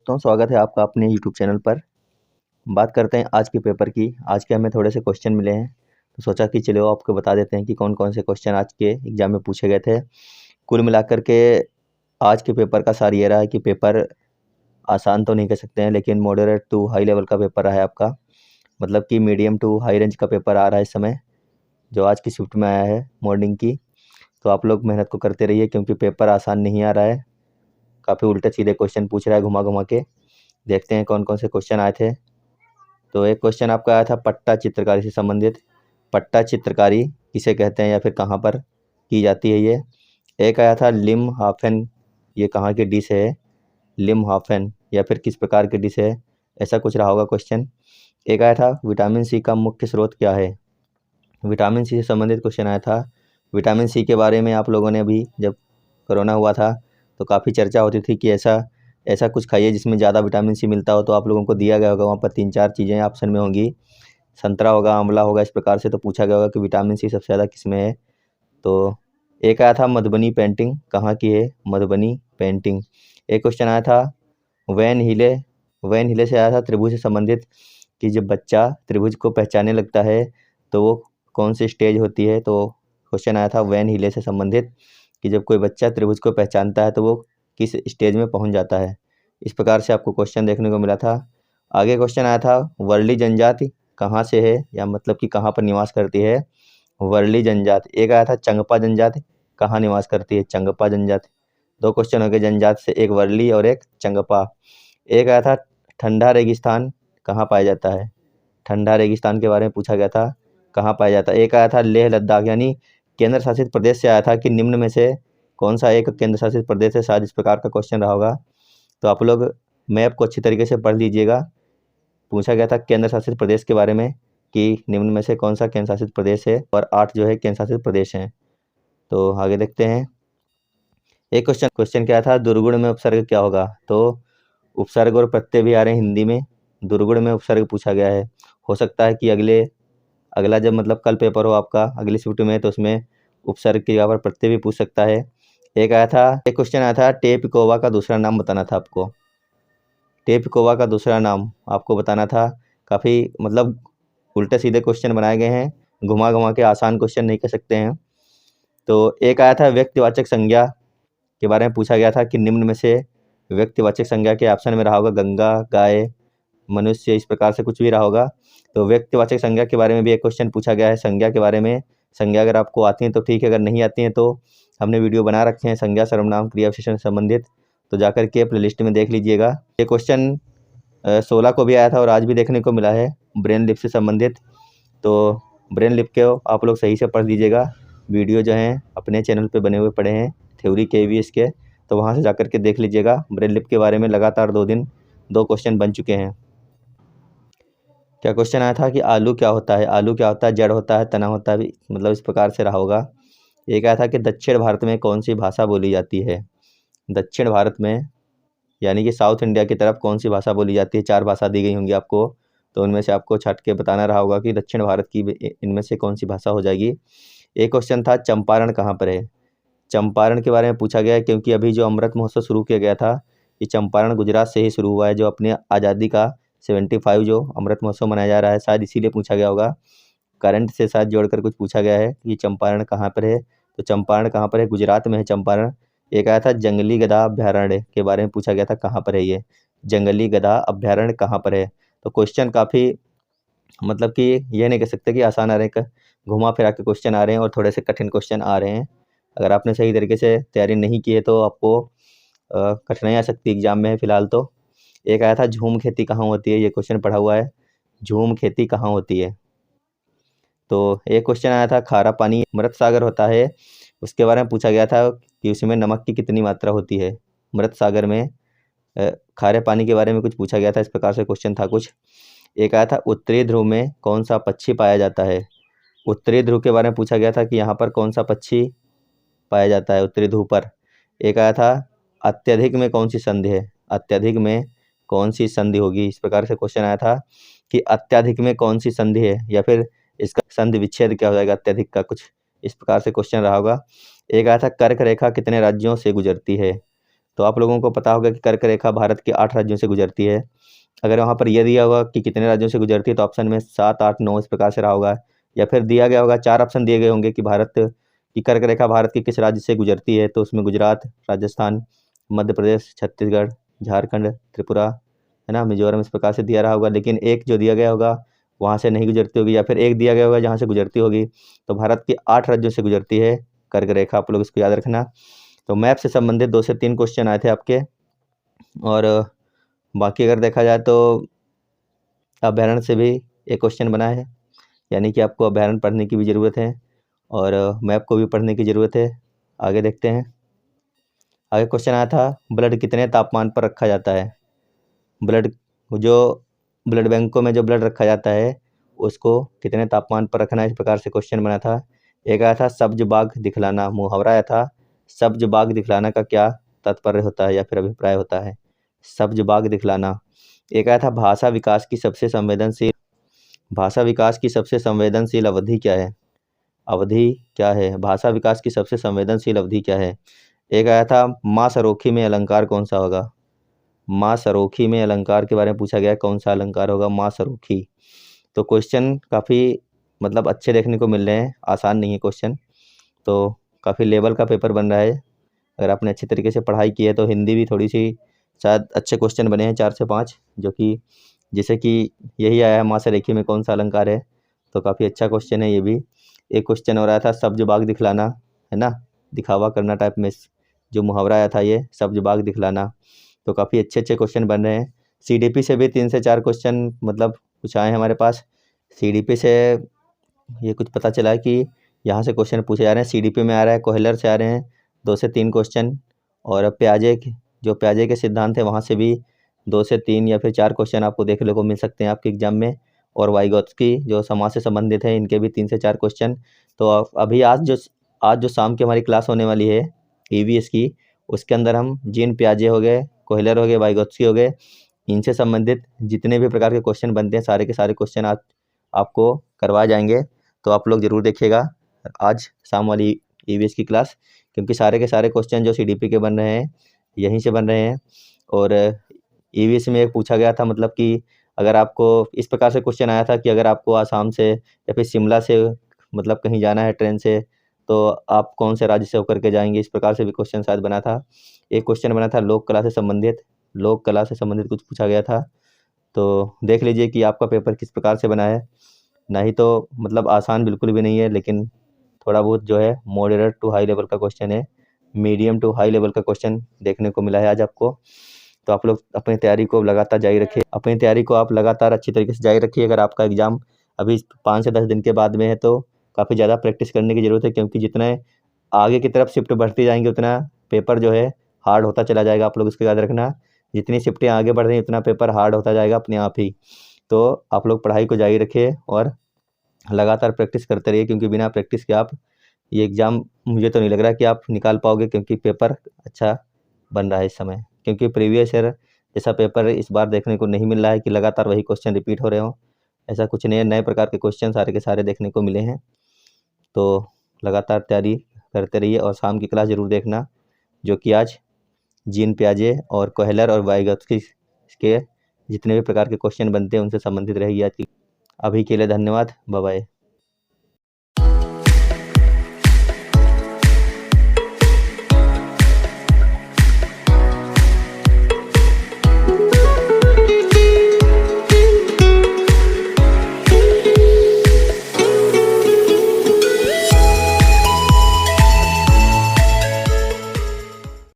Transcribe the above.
दोस्तों, स्वागत है आपका अपने यूट्यूब चैनल पर। बात करते हैं आज के पेपर की। आज के हमें थोड़े से क्वेश्चन मिले हैं, तो सोचा कि चलो आपको बता देते हैं कि कौन कौन से क्वेश्चन आज के एग्ज़ाम में पूछे गए थे। कुल मिलाकर के आज के पेपर का सार ये रहा है कि पेपर आसान तो नहीं कह सकते हैं, लेकिन मॉडरेट टू हाई लेवल का पेपर रहा है आपका। मतलब कि मीडियम टू हाई रेंज का पेपर आ रहा है इस समय, जो आज की शिफ्ट में आया है मॉर्निंग की। तो आप लोग मेहनत को करते रहिए, क्योंकि पेपर आसान नहीं आ रहा है। काफ़ी उल्टे सीधे क्वेश्चन पूछ रहा है, घुमा घुमा के। देखते हैं कौन कौन से क्वेश्चन आए थे। तो एक क्वेश्चन आपका आया था पट्टा चित्रकारी से संबंधित। पट्टा चित्रकारी किसे कहते हैं या फिर कहाँ पर की जाती है ये। एक आया था लिम हाफेन, ये कहाँ की डिश है। लिम हाफेन या फिर किस प्रकार की डिश है, ऐसा कुछ रहा होगा क्वेश्चन। एक आया था विटामिन सी का मुख्य स्रोत क्या है। विटामिन सी से संबंधित क्वेश्चन आया था। विटामिन सी के बारे में आप लोगों ने अभी जब कोरोना हुआ था तो काफ़ी चर्चा होती थी कि ऐसा ऐसा कुछ खाइए जिसमें ज़्यादा विटामिन सी मिलता हो। तो आप लोगों को दिया गया होगा वहाँ पर 3-4 चीज़ें ऑप्शन में होंगी, संतरा होगा, आंवला होगा, इस प्रकार से। तो पूछा गया होगा कि विटामिन सी सबसे ज़्यादा किस में है। तो एक आया था मधुबनी पेंटिंग कहाँ की है, मधुबनी पेंटिंग। एक क्वेश्चन आया था वैन हिले। वैन हिले से आया था त्रिभुज से संबंधित, कि जब बच्चा त्रिभुज को पहचानने लगता है तो वो कौन सी स्टेज होती है। तो क्वेश्चन आया था वैन हिले से संबंधित, कि जब कोई बच्चा त्रिभुज को पहचानता है तो वो किस स्टेज में पहुंच जाता है। इस प्रकार से आपको क्वेश्चन देखने को मिला था। आगे क्वेश्चन आया था वर्ली जनजाति कहाँ से है, या मतलब कि कहाँ पर निवास करती है वर्ली जनजाति। एक आया था चंगपा जनजाति कहाँ निवास करती है, चंगपा जनजाति। दो क्वेश्चन हो गए जनजाति से, एक वर्ली और एक चंगपा। एक आया था ठंडा रेगिस्तान कहाँ पाया जाता है। ठंडा रेगिस्तान के बारे में पूछा गया था, कहाँ पाया जाता है। एक आया था लेह लद्दाख, यानी केंद्र शासित प्रदेश से आया था कि निम्न में से कौन सा एक केंद्र शासित प्रदेश है। शायद इस प्रकार का क्वेश्चन रहा होगा। तो आप लोग मैप को अच्छी तरीके से पढ़ लीजिएगा। पूछा गया था केंद्र शासित प्रदेश के बारे में कि निम्न में से कौन सा केंद्र शासित प्रदेश है, और 8 जो है केंद्र शासित प्रदेश हैं। तो आगे देखते हैं। एक क्वेश्चन क्या था, दुर्गुण में उपसर्ग क्या होगा। तो उपसर्ग और प्रत्यय भी आ रहे हैं हिंदी में। दुर्गुण में उपसर्ग पूछा गया है। हो सकता है कि अगला जब मतलब कल पेपर हो आपका अगली शिफ्ट में, तो उसमें उपसर्ग की जगह पर प्रत्यय भी पूछ सकता है। एक क्वेश्चन आया था टेपिकोवा का दूसरा नाम बताना था आपको। टेपिकोवा का दूसरा नाम आपको बताना था। काफ़ी मतलब उल्टे सीधे क्वेश्चन बनाए गए हैं, घुमा घुमा के, आसान क्वेश्चन नहीं कह सकते हैं। तो एक आया था व्यक्तिवाचक संज्ञा के बारे में पूछा गया था कि निम्न में से व्यक्तिवाचक संज्ञा के ऑप्शन में रहा होगा गंगा, गाय, मनुष्य, इस प्रकार से कुछ भी रहा होगा। तो व्यक्तिवाचक संज्ञा के बारे में भी एक क्वेश्चन पूछा गया है। संज्ञा के बारे में, संज्ञा अगर आपको आती है तो ठीक है, अगर नहीं आती है तो हमने वीडियो बना रखे हैं संज्ञा सर्वनाम क्रिया विशेषण से संबंधित, तो जाकर के प्लेलिस्ट में देख लीजिएगा। ये क्वेश्चन 16 को भी आया था और आज भी देखने को मिला है, ब्रेन लिप से संबंधित। तो ब्रेन लिप के आप लोग सही से पढ़ लीजिएगा। वीडियो जो हैं अपने चैनल पे बने हुए पड़े हैं, थ्योरी KVS के, तो वहाँ से जाकर के देख लीजिएगा। ब्रेन लिप के बारे में लगातार 2 दिन 2 क्वेश्चन बन चुके हैं। क्या क्वेश्चन आया था कि आलू क्या होता है। आलू क्या होता है, जड़ होता है, तना होता है, मतलब इस प्रकार से रहा होगा। एक आया था कि दक्षिण भारत में कौन सी भाषा बोली जाती है। दक्षिण भारत में यानी कि साउथ इंडिया की तरफ कौन सी भाषा बोली जाती है। 4 भाषा दी गई होंगी आपको, तो उनमें से आपको छाट के बताना रहा होगा कि दक्षिण भारत की इनमें से कौन सी भाषा हो जाएगी। एक क्वेश्चन था चंपारण कहाँ पर है। चंपारण के बारे में पूछा गया है, क्योंकि अभी जो अमृत महोत्सव शुरू किया गया था, ये चंपारण गुजरात से ही शुरू हुआ है। जो अपने आज़ादी का 75 जो अमृत महोत्सव मनाया जा रहा है, शायद इसीलिए पूछा गया होगा। करंट से शायद जोड़कर कुछ पूछा गया है कि चंपारण कहाँ पर है। तो चंपारण कहाँ पर है, गुजरात में है चंपारण। एक आया था जंगली गधा अभ्यारण्य के बारे में पूछा गया था, कहाँ पर है ये जंगली गधा अभ्यारण्य कहाँ पर है। तो क्वेश्चन काफ़ी मतलब कि ये नहीं कह सकते कि आसान आ रहे हैं, घुमा फिरा के क्वेश्चन आ रहे हैं और थोड़े से कठिन क्वेश्चन आ रहे हैं। अगर आपने सही तरीके से तैयारी नहीं की है तो आपको कठिनाई आ सकती है एग्जाम में फ़िलहाल तो। एक आया था झूम खेती कहाँ होती है, ये क्वेश्चन पढ़ा हुआ है, झूम खेती कहाँ होती है। तो एक क्वेश्चन आया था खारा पानी मृत सागर होता है, उसके बारे में पूछा गया था कि उसमें नमक की कितनी मात्रा होती है। मृत सागर में खारे पानी के बारे में कुछ पूछा गया था, इस प्रकार से क्वेश्चन था कुछ। एक आया था उत्तरी ध्रुव में कौन सा पक्षी पाया जाता है। उत्तरी ध्रुव के बारे में पूछा गया था कि यहाँ पर कौन सा पक्षी पाया जाता है उत्तरी ध्रुव पर। एक आया था अत्यधिक में कौन सी संधि है, अत्यधिक में कौन सी संधि होगी, इस प्रकार से क्वेश्चन आया था कि अत्यधिक में कौन सी संधि है, या फिर इसका संधि विच्छेद क्या हो जाएगा अत्यधिक का, कुछ इस प्रकार से क्वेश्चन रहा होगा। एक आया था कर्क रेखा कितने राज्यों से गुजरती है। तो आप लोगों को पता होगा कि कर्क रेखा भारत के 8 राज्यों से गुजरती है। अगर वहाँ पर यह दिया होगा कि कितने राज्यों से गुजरती है तो ऑप्शन में 7, 8, 9 इस प्रकार से रहा होगा, या फिर दिया गया होगा 4 ऑप्शन दिए गए होंगे कि भारत की कर्क रेखा भारत के किस राज्य से गुजरती है, तो उसमें गुजरात, राजस्थान, मध्य प्रदेश, छत्तीसगढ़, झारखंड, त्रिपुरा, है ना, मिजोरम, इस प्रकार से दिया रहा होगा। लेकिन एक जो दिया गया होगा वहाँ से नहीं गुजरती होगी, या फिर एक दिया गया होगा जहाँ से गुजरती होगी। तो भारत के 8 राज्यों से गुजरती है कर्क रेखा, आप लोग इसको याद रखना। तो मैप से संबंधित 2 से 3 क्वेश्चन आए थे आपके। और बाकी अगर देखा जाए तो अभ्यारण्य से भी एक क्वेश्चन बना है, यानी कि आपको अभ्यारण्य पढ़ने की भी ज़रूरत है और मैप को भी पढ़ने की ज़रूरत है। आगे देखते हैं। आगे क्वेश्चन आया था, ब्लड कितने तापमान पर रखा जाता है? ब्लड ब्लड बैंकों में जो ब्लड रखा जाता है उसको कितने तापमान पर रखना है, इस प्रकार से क्वेश्चन बना था। एक आया था सब्ज बाग दिखलाना, मुहावरा आया था सब्ज बाग दिखलाना का क्या तात्पर्य होता है या फिर अभिप्राय होता है? सब्ज बाग दिखलाना। एक आया था भाषा विकास की सबसे संवेदनशील अवधि क्या है? अवधि क्या है? भाषा विकास की सबसे संवेदनशील अवधि क्या है? एक आया था माँ सरोखी में अलंकार कौन सा होगा? माँ सरोखी में अलंकार के बारे में पूछा गया है, कौन सा अलंकार होगा माँ सरोखी? तो क्वेश्चन काफ़ी मतलब अच्छे देखने को मिल रहे हैं, आसान नहीं है क्वेश्चन, तो काफ़ी लेवल का पेपर बन रहा है। अगर आपने अच्छी तरीके से पढ़ाई की है तो हिंदी भी थोड़ी सी शायद अच्छे क्वेश्चन बने हैं 4 से 5, जो कि जैसे कि यही आया है माँ सरोखी में कौन सा अलंकार है, तो काफ़ी अच्छा क्वेश्चन है ये भी। एक क्वेश्चन और आया था सब्ज बाग दिखलाना, है ना, दिखावा करना टाइप में जो मुहावरा आया था ये सब्ज बाग दिखलाना। तो काफ़ी अच्छे क्वेश्चन बन रहे हैं। सीडीपी से भी 3 से 4 क्वेश्चन मतलब कुछ आए हैं हमारे पास। सीडीपी से ये कुछ पता चला है कि यहाँ से क्वेश्चन पूछे जा रहे हैं, सीडीपी में आ रहा है, कोहेलर से आ रहे हैं 2 से 3 क्वेश्चन, और प्याजे के सिद्धांत है वहाँ से भी 2 से 3 या फिर 4 क्वेश्चन आपको देखने को मिल सकते हैं आपके एग्जाम में। और वाइगोत्स्की जो समाज से संबंधित है इनके भी 3 से 4 क्वेश्चन। तो अभी आज जो शाम की हमारी क्लास होने वाली है ईवीएस की, उसके अंदर हम जीन पियाजे हो गए, कोहेलर हो गए, वाइगोत्स्की हो गए, इनसे संबंधित जितने भी प्रकार के क्वेश्चन बनते हैं सारे के सारे क्वेश्चन आपको करवाए जाएंगे। तो आप लोग ज़रूर देखिएगा आज शाम वाली ईवीएस की क्लास, क्योंकि सारे के सारे क्वेश्चन जो सीडीपी के बन रहे हैं यहीं से बन रहे हैं। और ईवीएस में एक पूछा गया था मतलब कि अगर आपको इस प्रकार से क्वेश्चन आया था कि अगर आपको आसाम से या फिर शिमला से मतलब कहीं जाना है ट्रेन से, तो आप कौन से राज्य से होकर के जाएंगे, इस प्रकार से भी क्वेश्चन शायद बना था। एक क्वेश्चन बना था लोक कला से संबंधित कुछ पूछा गया था। तो देख लीजिए कि आपका पेपर किस प्रकार से बना है। नहीं तो मतलब आसान बिल्कुल भी नहीं है, लेकिन थोड़ा बहुत जो है मॉडरेट टू हाई लेवल का क्वेश्चन है, मीडियम टू हाई लेवल का क्वेश्चन देखने को मिला है आज आपको। तो आप लोग अपनी तैयारी को लगातार जारी रखिए, अपनी तैयारी को आप लगातार अच्छी तरीके से जारी रखिए। अगर आपका एग्ज़ाम अभी 5 से 10 दिन के बाद में है तो काफ़ी ज़्यादा प्रैक्टिस करने की ज़रूरत है, क्योंकि जितने आगे की तरफ शिफ्ट बढ़ती जाएंगी उतना पेपर जो है हार्ड होता चला जाएगा। आप लोग इसको याद रखना, जितनी शिफ्टें आगे बढ़ रही हैं उतना पेपर हार्ड होता जाएगा अपने आप ही। तो आप लोग पढ़ाई को जारी रखिए और लगातार प्रैक्टिस करते रहिए, क्योंकि बिना प्रैक्टिस के आप ये एग्ज़ाम मुझे तो नहीं लग रहा कि आप निकाल पाओगे, क्योंकि पेपर अच्छा बन रहा है इस समय। क्योंकि प्रीवियस ईयर जैसा पेपर इस बार देखने को नहीं मिल रहा है कि लगातार वही क्वेश्चन रिपीट हो रहे हों, ऐसा कुछ नहीं है, नए प्रकार के क्वेश्चन सारे के सारे देखने को मिले हैं। तो लगातार तैयारी करते रहिए और शाम की क्लास ज़रूर देखना, जो कि आज जीन पियाजे और कोहेलर और वाइगोत्स्की के जितने भी प्रकार के क्वेश्चन बनते हैं उनसे संबंधित रहेगी आज की। अभी के लिए धन्यवाद, बाय बाय।